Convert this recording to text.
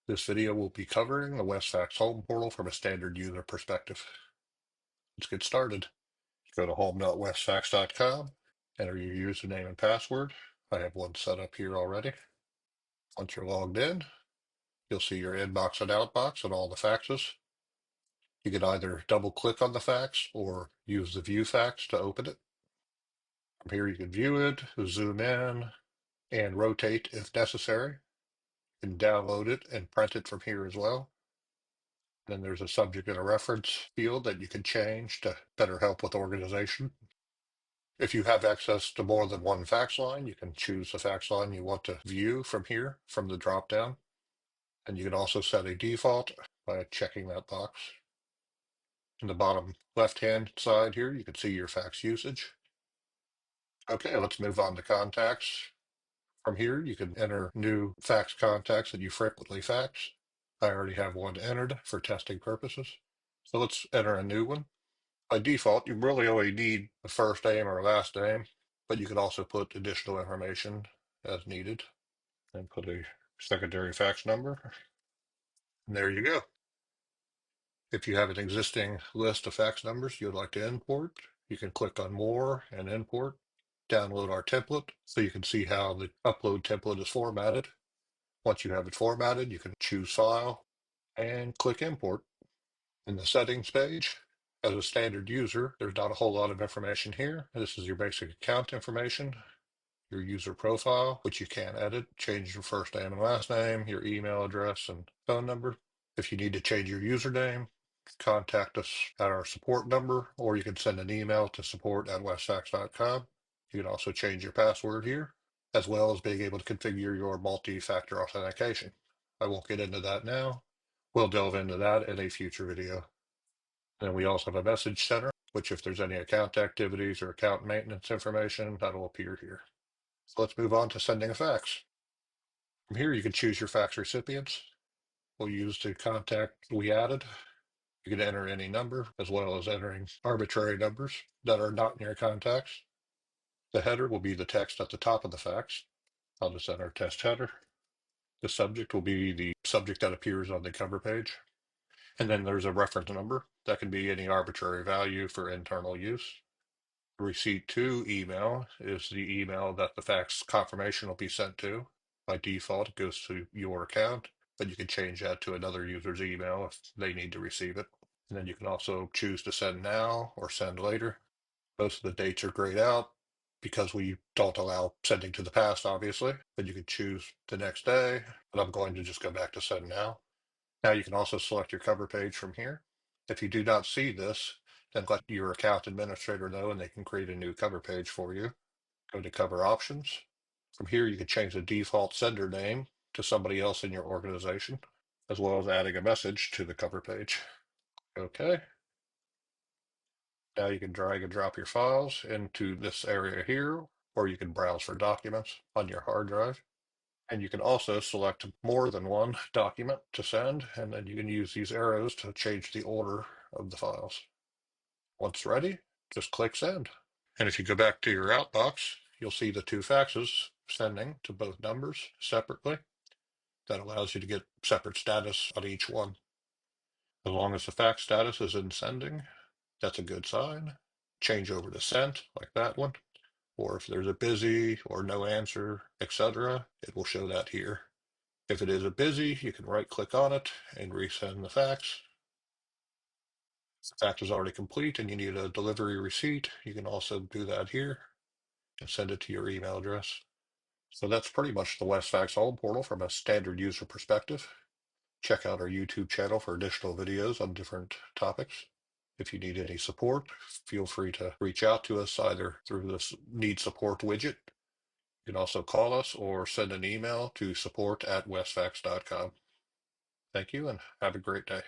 This video will be covering the WestFax home portal from a standard user perspective. Let's get started. Go to home.westfax.com, enter your username and password. I have one set up here already. Once you're logged in, you'll see your inbox and outbox and all the faxes. You can either double click on the fax or use the view fax to open it. From here you can view it, zoom in, and rotate if necessary. You can download it and print it from here as well. Then there's a subject and a reference field that you can change to better help with organization. If you have access to more than one fax line, you can choose the fax line you want to view from here, from the drop-down. And you can also set a default by checking that box. In the bottom left-hand side here, you can see your fax usage. Okay, let's move on to contacts. From here, you can enter new fax contacts that you frequently fax. I already have one entered for testing purposes. So let's enter a new one. By default, you really only need the first name or last name, but you can also put additional information as needed and put a secondary fax number. And there you go. If you have an existing list of fax numbers you'd like to import, you can click on More and Import. Download our template so you can see how the upload template is formatted. Once you have it formatted, you can choose File and click Import. In the settings page, as a standard user, there's not a whole lot of information here. This is your basic account information, your user profile, which you can edit, change your first name and last name, your email address and phone number. If you need to change your username, contact us at our support number, or you can send an email to support@westfax.com. You can also change your password here, as well as being able to configure your multi-factor authentication. I won't get into that now. We'll delve into that in a future video. Then we also have a message center, which if there's any account activities or account maintenance information, that'll appear here. So let's move on to sending a fax. From here, you can choose your fax recipients. We'll use the contact we added. You can enter any number, as well as entering arbitrary numbers that are not in your contacts. The header will be the text at the top of the fax. I'll just enter test header. The subject will be the subject that appears on the cover page. And then there's a reference number. That can be any arbitrary value for internal use. Receipt to email is the email that the fax confirmation will be sent to. By default, it goes to your account, but you can change that to another user's email if they need to receive it. And then you can also choose to send now or send later. Most of the dates are grayed out because we don't allow sending to the past, obviously, but you can choose the next day, but I'm going to just go back to send now. Now you can also select your cover page from here. If you do not see this, then let your account administrator know and they can create a new cover page for you. Go to cover options. From here, you can change the default sender name to somebody else in your organization, as well as adding a message to the cover page. Okay. Now you can drag and drop your files into this area here, or you can browse for documents on your hard drive. And you can also select more than one document to send, and then you can use these arrows to change the order of the files. Once ready, just click send. And if you go back to your outbox, you'll see the two faxes sending to both numbers separately. That allows you to get separate status on each one. As long as the fax status is in sending, that's a good sign. Change over to sent, like that one. Or if there's a busy or no answer, etc., it will show that here. If it is a busy, you can right click on it and resend the fax. If the fax is already complete and you need a delivery receipt, you can also do that here and send it to your email address. So that's pretty much the WestFax home portal from a standard user perspective. Check out our YouTube channel for additional videos on different topics. If you need any support, feel free to reach out to us either through this Need Support widget. You can also call us or send an email to support@westfax.com. Thank you and have a great day.